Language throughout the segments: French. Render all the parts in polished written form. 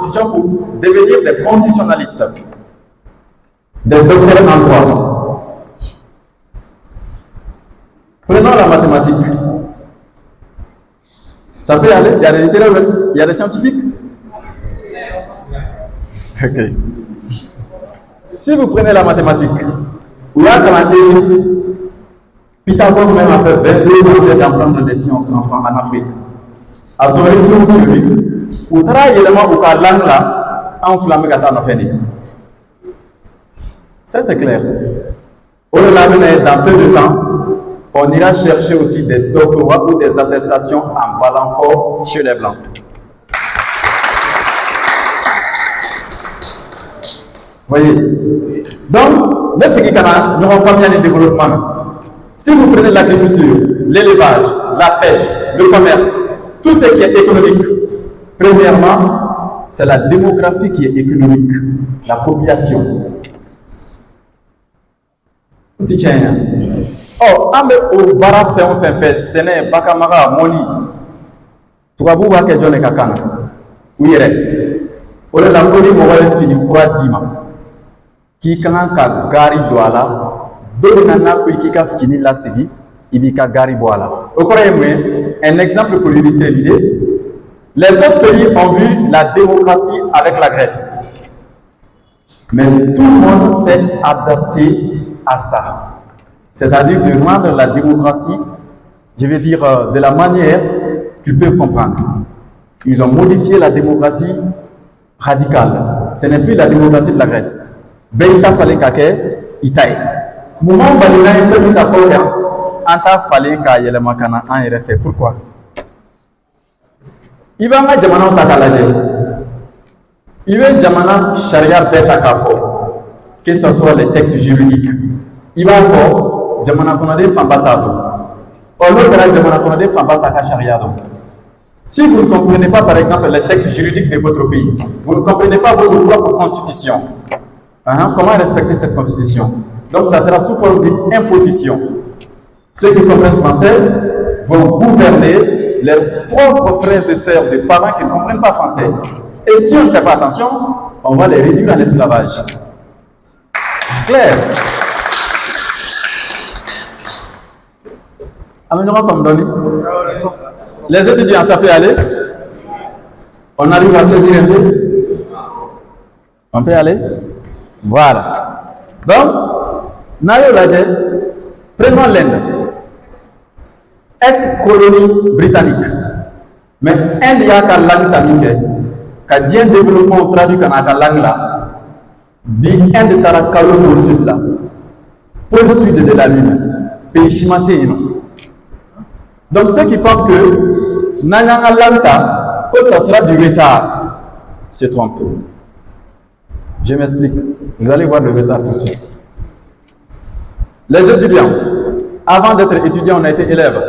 constitution pour devenir des constitutionnalistes, des docteurs en droit. Prenons la mathématique. Ça peut y aller, il y a des littéraires, il y a des scientifiques. Ok. Si vous prenez la mathématique, où il y a dans l'Égypte, Pythagore même a fait 22 ans d'apprendre des sciences en Afrique. À son retour chez lui, où travaille également au cas langue là, enflammé gata en fait. Ça c'est clair. Au-delà dans peu de temps, on ira chercher aussi des doctorats ou des attestations en parlant fort chez les Blancs. Voyez. Donc, mais ce qui est nous avons famille de développement. Si vous prenez l'agriculture, l'élevage, la pêche, le commerce, tout ce qui est économique, premièrement, c'est la démographie qui est économique, la population. Oh, ambe au bara fait sene bakamara moni. Tuabu wa ke jone kakana. Uyere. Ole la koni mo wale fini kwa dima. Ki kan ka gari douala. Do nana ko ki ka fini la segi ibika gari boala. Un exemple pour illustrer l'idée. Les autres pays ont vu la démocratie avec la Grèce. Mais tout le monde s'est adapté à ça. C'est-à-dire de rendre la démocratie, je vais dire, de la manière qu'ils peuvent comprendre. Ils ont modifié la démocratie radicale. Ce n'est plus la démocratie de la Grèce. Beita fallait kake itaï. Moment balina fait mita koya. Anta fallait ka yele makana en RFA. Pourquoi? Il va mettre jamana takalaje. Il va jamana sharia beta kafo. Que ce soit les textes juridiques. Il va faire jamana konade fambatado. Jamana konade fambata sharia. Si vous ne comprenez pas, par exemple, les textes juridiques de votre pays, vous ne comprenez pas votre propre constitution. Comment respecter cette constitution? Donc, ça sera sous forme d'imposition. Ceux qui comprennent français vont gouverner leurs propres frères et sœurs et parents qui ne comprennent pas français. Et si on ne fait pas attention, on va les réduire à l'esclavage. Clair? Les étudiants, ça peut aller? On arrive à saisir un peu? On peut aller? Voilà. Donc, prenons l'Inde. Ex-colonie britannique. Mais Inde y a qu'à langue tamike, qu'à bien développement traduit qu'à la langue là, bi Inde tara kalo pour sud là, pour sud de la lune, pays chimassé non. Donc ceux qui pensent que Nanyanga Lanta, que ça sera du retard, se trompent. Je m'explique. Vous allez voir le retard tout de suite. Les étudiants, avant d'être étudiant, on a été élève.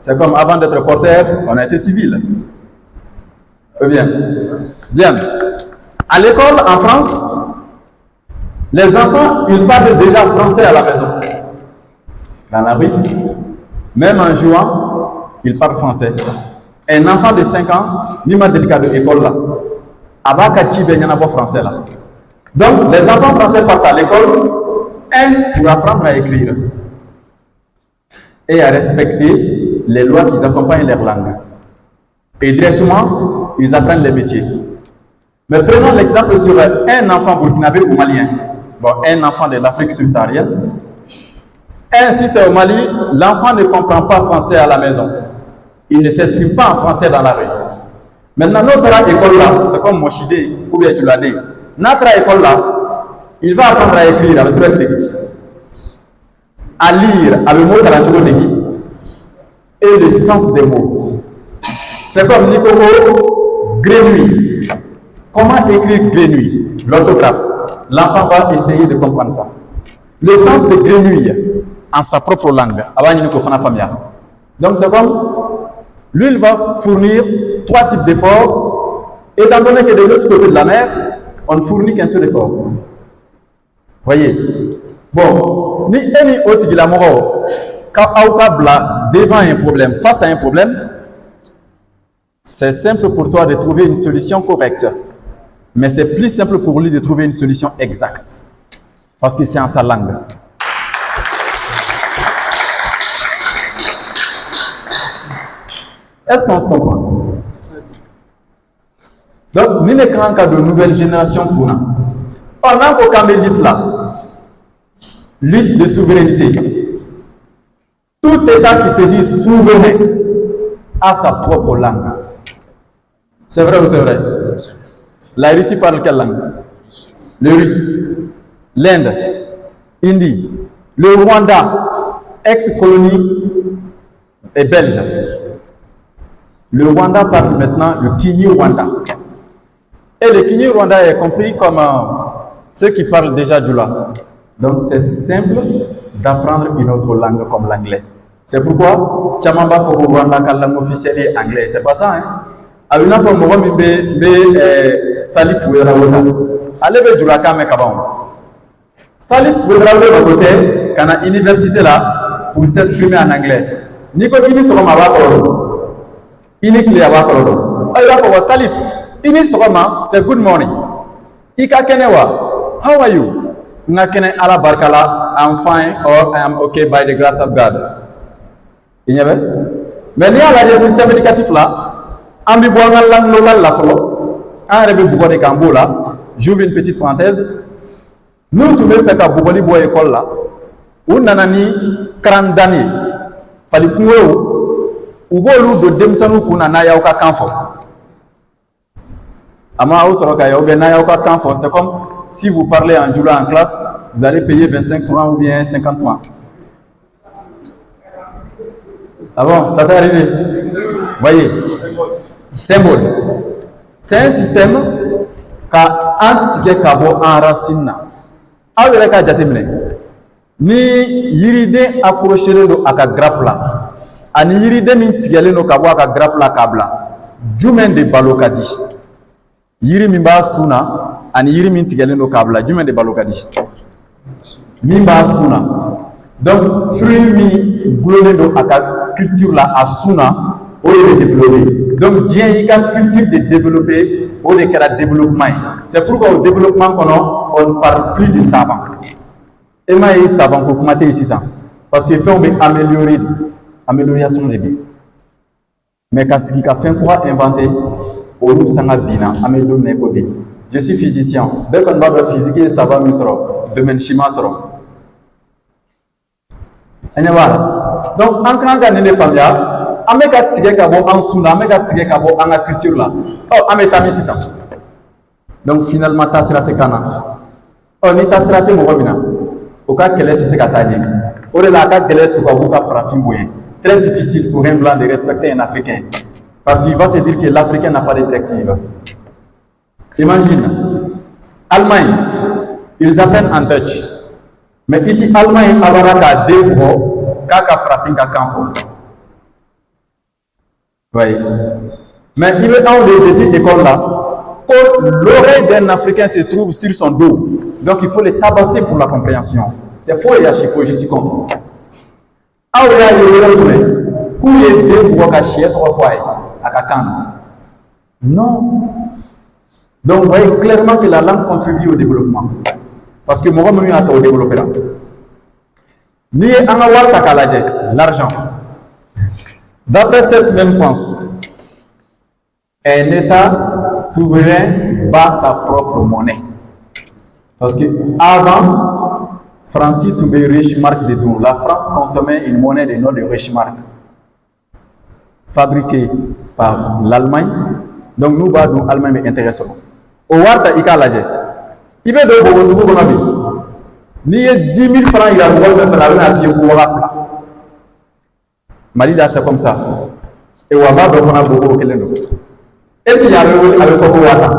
C'est comme avant d'être porteur, on a été civil. Bien. Bien. À l'école, en France, les enfants, ils parlent déjà français à la maison. Dans la rue, même en jouant, ils parlent français. Un enfant de 5 ans, ni m'a délicat de l'école là. Abakachi ben yana pas français là. Donc, les enfants français partent à l'école, pour apprendre à écrire et à respecter les lois qui accompagnent leur langue. Et directement, ils apprennent les métiers. Mais prenons l'exemple sur un enfant burkinabé ou malien. Bon, un enfant de l'Afrique subsaharienne. Si c'est au Mali, l'enfant ne comprend pas français à la maison. Il ne s'exprime pas en français dans la rue. Maintenant, notre école là, c'est comme Moshide ou bien tu l'as dit. Notre école là, il va apprendre à écrire avec ce Degui, à lire avec le mot Tarantugo Degui et le sens des mots. C'est comme Nikoko Grenouille. Comment écrire Grenouille? L'orthographe. L'enfant va essayer de comprendre ça. Le sens de Grenouille en sa propre langue. Donc c'est comme lui, il va fournir 3 types d'efforts, étant donné que de l'autre côté de la mer, on ne fournit qu'un seul effort. Voyez. Bon, ni any autre qui l'a mort, quand Aoukabla devant un problème, face à un problème, c'est simple pour toi de trouver une solution correcte. Mais c'est plus simple pour lui de trouver une solution exacte. Parce que c'est en sa langue. Est-ce qu'on se comprend? Donc, nous sommes en cas de nouvelle génération pour nous. On a encore quand même lutte là. Lutte de souveraineté. Tout État qui se dit souverain a sa propre langue. C'est vrai ou c'est vrai? La Russie parle quelle langue? Le russe. L'Inde. Hindi. Le Rwanda, ex-colonie, est belge. Le Rwanda parle maintenant le Kinyarwanda. Et le Kinyarwanda est compris comme ceux qui parlent déjà Djoula. Donc c'est simple d'apprendre une autre langue comme l'anglais. C'est pourquoi Chamamba faut Rwanda la langue officielle est anglais. C'est pas ça, hein? Abina faut moi me Salif Wedrawota. Allez be Djoula kame kabam. Salif Wedrawota côté kana université là pour s'exprimer en anglais. Ni ko ini soma wa ko. Ini clear wa ko. Ay wa ko Salif. Ini soma c'est good morning. Ika kenewa. How are you? Nakene ala barkala, I'm fine or I am okay by the grace of God. Il y avait? Mais il y a le système éducatif là, en bi boire la langue locale là, en rebe bougo de Cambo là, j'ouvre une petite parenthèse. Nous tous les fait qu'à Bougoli boire école là, ou nanani 40 d'années, fallait qu'on ou bolu de demsanu kuna na ya ka kanfo. Ama au soroka ya na ya ka kanfo, c'est comme si vous parlez en Djoula en classe, vous allez payer 25 francs ou bien 50 francs. Ah bon, ça t'est arrivé? Voyez, symbole. C'est un système qui a un racine. Avec la jatemine, ni yiride accroché no aka grappe là, ani yiride min tigale no kabo aka grappe là kabla. Jumen de balokadi. Yiri mimba suna. Ani yiri min tigale no kabla jumen de balokadi mimba suna donc fruit mi glone do aka culture la asuna o de développer donc bien y a culture de développer o de kera développement c'est pourquoi au développement on parle plus de savant et moi savant pour commenter ici ça parce que fait on veut améliorer amélioration de vie mais quand ce qui a fait quoi inventer au nous sanga bina améliorer ko bi. Je suis physicien. Dès qu'on va de physique, ça va misro. Domaine chimie sera. Donc, en tant que famille, ameka tige kabo en suna, ameka tige kabo en la culture là. Oh, ameka mi ça. Donc finalement, ta sera te kana. Oh, ni ta sera te mouvamina. Oka kele ti se katanye. Ore la ka kele tu kabuka frafin boyen. Très difficile pour un blanc de respecter un Africain, parce qu'il va se dire que l'Africain n'a pas de directive. Imagine, Allemagne, ils apprennent en Dutch. Mais ici, Allemagne, abaraka debo, kaka frafin kakanfo. Oui. Mais il est dans le début d'école là, quand l'oreille d'un Africain se trouve sur son dos. Donc il faut les tabasser pour la compréhension. C'est faux et archi-faux, je suis contre. Aouya yorotume, kouye debo kachiet trois fois à kakana. Non. Donc, vous voyez clairement que la langue contribue au développement. Parce que moi, je suis au développement. Ni l'argent. D'après cette même France, un État souverain bat sa propre monnaie. Parce que avant, Francis tombait riche marque de dons. La France consommait une monnaie de nom de riche marque, fabriquée par l'Allemagne. Donc, nous, l'Allemagne est intéressant. Au Warta, il y a l'âge. Il y a des gens qui ont dit 10 000 francs, il y a des gens qui ont dit Mali, c'est comme ça. Et on va voir beaucoup de gens. Est-ce qu'il y a des gens qui ont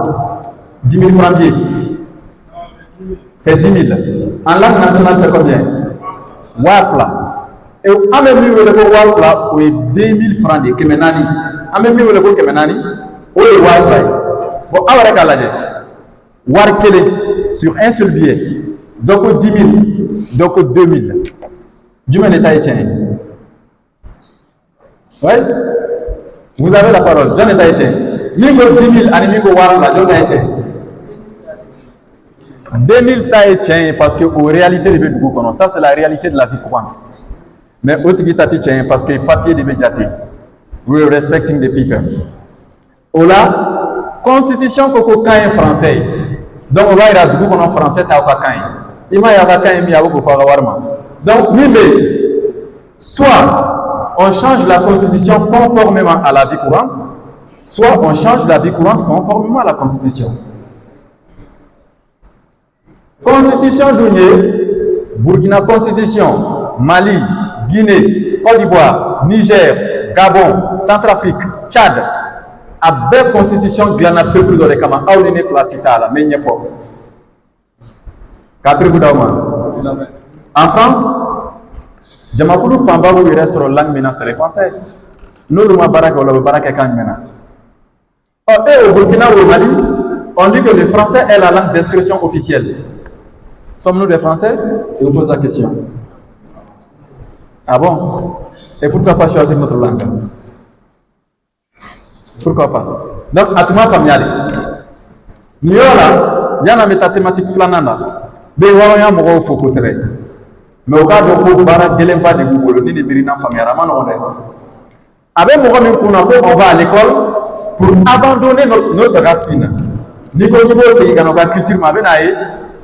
10 000 francs? C'est 10 000. En langue nationale, c'est combien? Wafla. Et on même mis le Wafla, ou 2 000 francs de Kemenani. On même mis le Kemenani, ou le Wafla. Bon, alors, Warkele sur un seul billet, donc 10 000, donc 2 000. Du même état étien. Oui? Vous avez la parole. John état étien. Mingo 10 000, ani mingo Warkla, John état étien. 2000 taille tient parce que en réalité de beaucoup connaît. Ça c'est la réalité de la vie courante. Mais autre qui tati tient parce que papier de médiaté. We are respecting the people. Ola constitution koko kain français. Donc on va ira du coup en français ta ka kain. Ima ya ka kain mi abo ko fa warma. Donc oui mais soit on change la constitution conformément à la vie courante, soit on change la vie courante conformément à la constitution. Constitution d'Ounié, Burkina Constitution, Mali, Guinée, Côte d'Ivoire, Niger, Gabon, Centrafrique, Tchad, a belle constitution glana peuple de rekama aulene flacita la menye fort. En France, Jamakulu Famba où il reste sur la langue maintenant c'est le français. Nous le baraka ou le baraka quand maintenant. Et au Burkina ou au Mali, on dit que le français est la langue d'expression officielle. Sommes-nous des Français? Et vous pose la question. Ah bon? Et pourquoi pas choisir notre langue? Pourquoi pas? Donc, à tout le monde familial. Niola, il y a une thématique flanana. Mais il y a un mot faut que c'est vrai. Mais au cas où bara gelemba de Google, ni les mirina familial, avec mon on va à l'école pour abandonner notre racine. Ni quand tu vois c'est une culture mabenaï.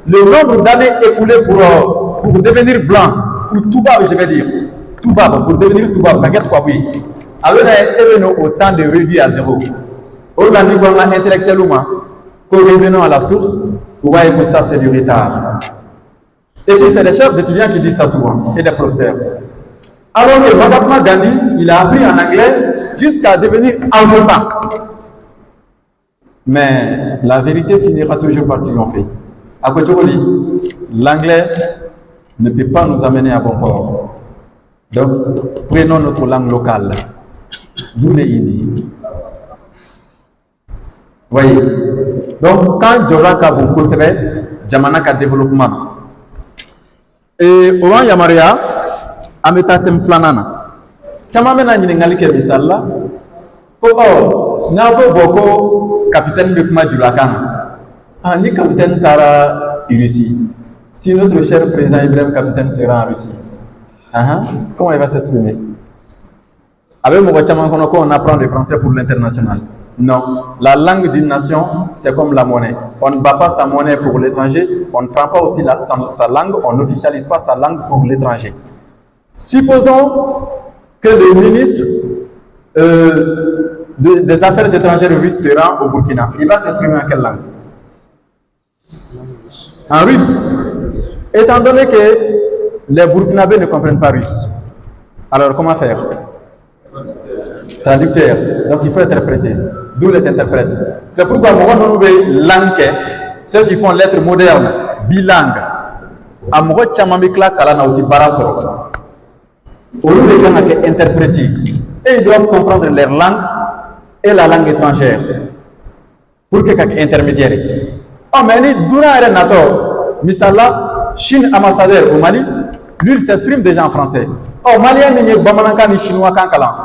Le nombre d'années écoulées pour devenir blanc, ou tout bas, je vais dire, tout bas, pour devenir tout bas, t'inquiète quoi, oui. Alors, il y a autant de réduit à zéro. On a dit qu'on a intellectuellement, qu'en revenant à la source, vous voyez que ça, c'est du retard. Et puis, c'est les chefs étudiants qui disent ça souvent, et des professeurs. Alors que Mahatma Gandhi, il a appris en anglais jusqu'à devenir avocat. Mais la vérité finira toujours par triompher. À quoi l'anglais ne peut pas nous amener à bon port. Donc, prenons notre langue locale. D'où les Indies. Voyez. Donc, quand Djoraka Bonko serait, Jamanaka développement. Et au moment Yamaria, Ametatem Flanana. Chamamena Ningali Kemisala. Oh, Nabo Boko, capitaine de Kuma Djulakana. Ah, ni capitaine Tara Russie. Si notre cher président Ibrahim capitaine sera en Russie, comment il va s'exprimer? Avec mon on apprend le français pour l'international. Non, la langue d'une nation, c'est comme la monnaie. On ne bat pas sa monnaie pour l'étranger, on ne prend pas aussi sa langue, on n'officialise pas sa langue pour l'étranger. Supposons que le ministre des Affaires étrangères russe sera au Burkina. Il va s'exprimer en quelle langue? En russe. Étant donné que les Burkinabés ne comprennent pas russe, alors comment faire? Traducteur. Donc il faut interpréter. D'où les interprètes. C'est pourquoi nous nouvelle langue, ceux qui font lettres modernes, bilingues, à mon chamamikla kalanauti barasoro. Au lieu de gens qui interprètent, et ils doivent comprendre leur langue et la langue étrangère pour que quelqu'un intermédiaire. Oh, mais ni Dura Renato, Misala, Chine ambassadeur au Mali, lui il s'exprime déjà en français. Oh, Malien ni Bamananka ni chinois kankalan,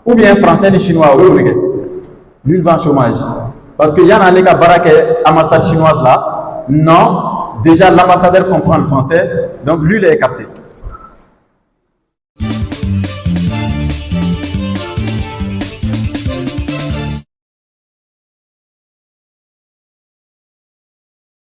ou bien français ni chinois, lui il va en chômage. Parce qu'il y en a les baraka ambassade chinoise là, non, déjà l'ambassadeur comprend le français, donc lui il est écarté.